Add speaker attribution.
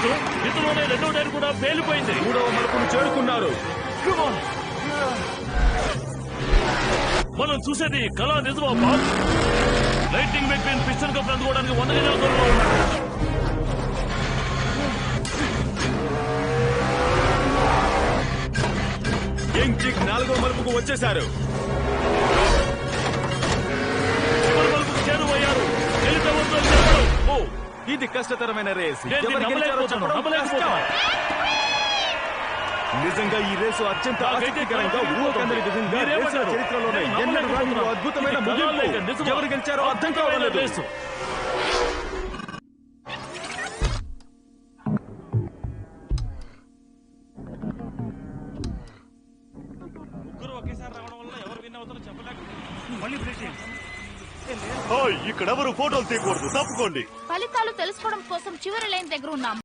Speaker 1: రాజు ఇందులోనే రెండో డైర్ కూడా పేలిపోయింది.
Speaker 2: మూడవ మలుపును చేరుకున్నారు.
Speaker 1: మనం చూసేది కళ నిజమా Bob? Lighting McQueen piston cup అందుకోవడానికి 100 గజాల దూరంలో ఉన్నాడు.
Speaker 2: యంగ్ చిక్ నాలుగవ మలుపుకు వచ్చేశారు.
Speaker 1: చివరి మలుపుకు చేరువయ్యారు.
Speaker 2: ఇది కష్టతరమైన రేస్.
Speaker 1: నేను
Speaker 2: ఎవరు గెలిచారో చెప్పడం కష్టం. నిజంగా ఈ రేసు అత్యంత ఆసక్తికరంగా ఊహకందని విధంగా రేసుల చరిత్రలోనే ఎన్నడూ రాని ఓ అద్భుతమైన ముగింపు. ఎవరు గెలిచారో అర్థం కావలేదు.
Speaker 3: ఇక్కడ ఎవరు ఫోటోలు తీయకూడదు, తప్పుకోండి.
Speaker 4: ఫలితాలు తెలుసుకోవడం కోసం చివరి లైన్ దగ్గర ఉన్నాం.